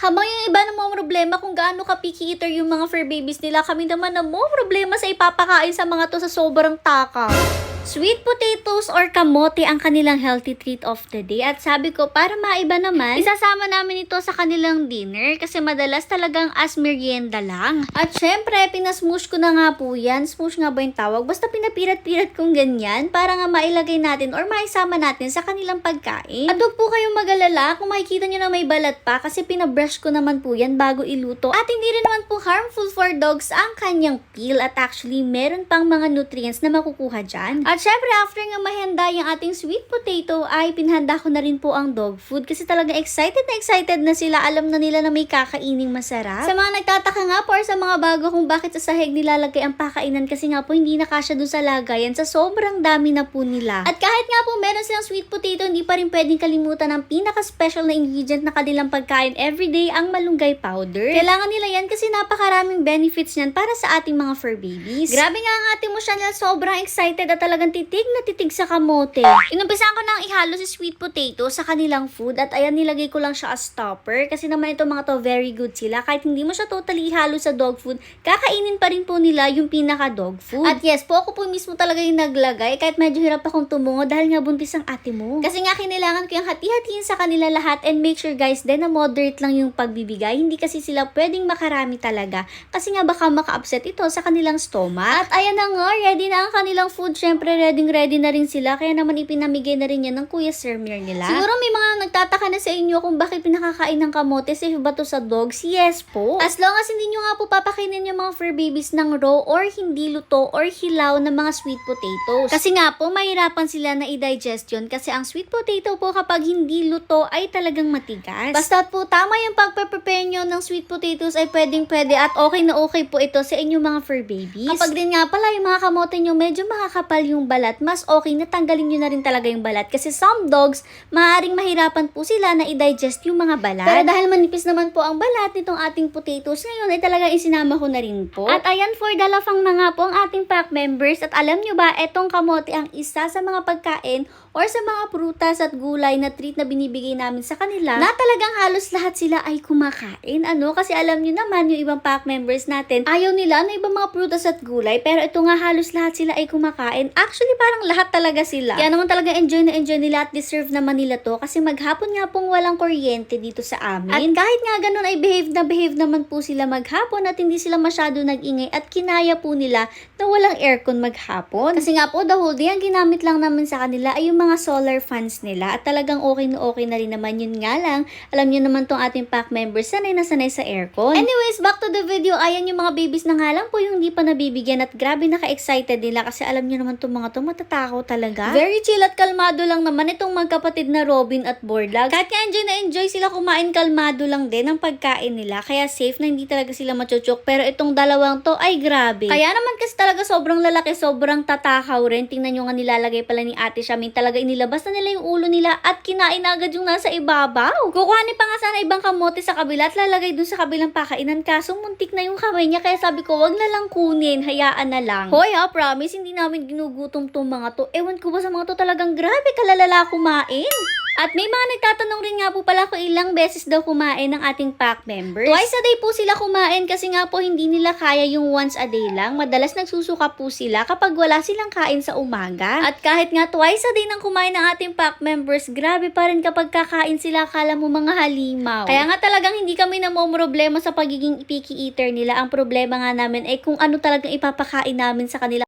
Habang yung iba na problema kung gaano ka picky eater yung mga fur babies nila, kami naman na problema sa ipapakain sa mga to sa sobrang takaw. Sweet potatoes or kamote ang kanilang healthy treat of the day. At sabi ko, para maiba naman, isasama namin ito sa kanilang dinner kasi madalas talagang as merienda lang. At syempre, pinasmush ko na nga po yan. Smush nga ba yung tawag? Basta pinapirat-pirat kong ganyan para nga mailagay natin or maisama natin sa kanilang pagkain. At huwag po kayong mag-alala kung makikita nyo na may balat pa kasi pinabrush ko naman po yan bago iluto. At hindi rin naman po harmful for dogs ang kanyang peel. At actually, meron pang mga nutrients na makukuha dyan. At syempre, after nga mahanda yung ating sweet potato, ay pinhanda ko na rin po ang dog food kasi talaga excited na sila. Alam na nila na may kakaining masarap. Sa mga nagtataka nga po or sa mga bago kung bakit sa sahig nilalagay ang pakainan kasi nga po hindi na kasya dun sa lagayan sa sobrang dami na po nila. At kahit nga po meron silang sweet potato, hindi pa rin pwedeng kalimutan ang pinaka-special na ingredient na kanilang pagkain everyday, ang malunggay powder. Kailangan nila yan kasi napakaraming benefits niyan para sa ating mga fur babies. Grabe nga ang ating mo siya, sobrang excited at talagang titig na titig sa kamote. Inumpisahan ko nang ihalo si sweet potato sa kanilang food at ayan, nilagay ko lang siya as topper kasi naman ito mga to very good sila. Kahit hindi mo siya totally ihalo sa dog food, kakainin pa rin po nila yung pinaka dog food. At yes po, ako po mismo talaga yung naglagay kahit medyo hirap akong tumungo dahil nga buntis ang ate mo. Kasi nga kinailangan ko yung hati-hatiin sa kanila lahat and make sure guys din na moderate lang yung pagbibigay. Hindi kasi sila pwedeng makarami talaga kasi nga baka maka-upset ito sa kanilang stomach. At ayan na nga, ready na ang kanilang food. Syempre ready na rin sila kaya naman ipinamigay na rin yan ng Kuya Sermier nila. Siguro may mga nagtataka na sa inyo kung bakit pinakakain ng kamote, safe ba to sa dogs? Yes po. As long as hindi nyo nga po papakainin yung mga fur babies ng raw or hindi luto or hilaw na mga sweet potatoes. Kasi nga po mahirapan sila na i-digest yun kasi ang sweet potato po kapag hindi luto ay talagang matigas. Basta po tama yung pagpe-prepare nyo ng sweet potatoes ay pwede at okay po ito sa inyong mga fur babies. Kapag din nga pala yung mga kamote nyo medyo makakapal yung balat, mas okay na tanggalin nyo na rin talaga yung balat kasi some dogs, maaaring mahirapan po sila na i-digest yung mga balat. Pero dahil manipis naman po ang balat nitong ating potatoes ngayon ay talagang isinama ko na rin po. At ayan, for dalafang na nga po ang ating pack members at alam nyo ba, etong kamote ang isa sa mga pagkain or sa mga prutas at gulay na treat na binibigay namin sa kanila na talagang halos lahat sila ay kumakain. Kasi alam nyo naman yung ibang pack members natin, ayaw nila na ibang mga prutas at gulay pero ito nga halos lahat sila ay kumakain. Actually, parang lahat talaga sila. Kaya naman talaga enjoy nila at deserve naman nila to kasi maghapon nga pong walang kuryente dito sa amin. At kahit nga ganun ay behave naman po sila maghapon at hindi sila masyado nag-ingay at kinaya po nila na walang aircon maghapon. Kasi nga po the whole day ang ginamit lang namin sa kanila ay yung mga solar fans nila at talagang okay na rin naman. Yun nga lang, alam nyo naman tong ating pack members, sanay na sanay sa aircon. Anyways, back to the video. Ayan yung mga babies na nga lang po yung hindi pa nabibigyan at grabe naka-excited nila kasi alam nyo naman tong mga to matatakaw talaga. Very chill at kalmado lang naman itong magkapatid na Robin at Borlag. Kahit nga enjoy sila kumain, kalmado lang din ang pagkain nila. Kaya safe na hindi talaga sila machuchok. Pero itong dalawang to ay grabe. Kaya naman kasi talaga sobrang lalaki, sobrang tatakaw rin. Tingnan nyo nga nilalagay pala ni Ate Shamin. Talaga inilabas na nila yung ulo nila at kinain agad yung nasa ibabaw. Kukuhanin pa nga sana ibang kamote sa kabila at lalagay dun sa kabilang pakainan. Kaso muntik na yung kamay niya. Kaya sabi ko, wag na lang kunin. Hayaan na lang. Hoy promise, hindi namin ginugutom tong mga to. Ewan ko ba sa mga to, talagang grabe kalalala kumain. At may mga nagtatanong rin nga po pala kung ilang beses daw kumain ng ating pack members. Twice a day po sila kumain kasi nga po hindi nila kaya yung once a day lang. Madalas nagsusuka po sila kapag wala silang kain sa umaga. At kahit nga twice a day nang kumain ng ating pack members, grabe pa rin kapag kakain sila, akala mo mga halimaw. Kaya nga talagang hindi kami namomroblema sa pagiging picky eater nila. Ang problema nga namin ay kung ano talagang ipapakain namin sa kanila.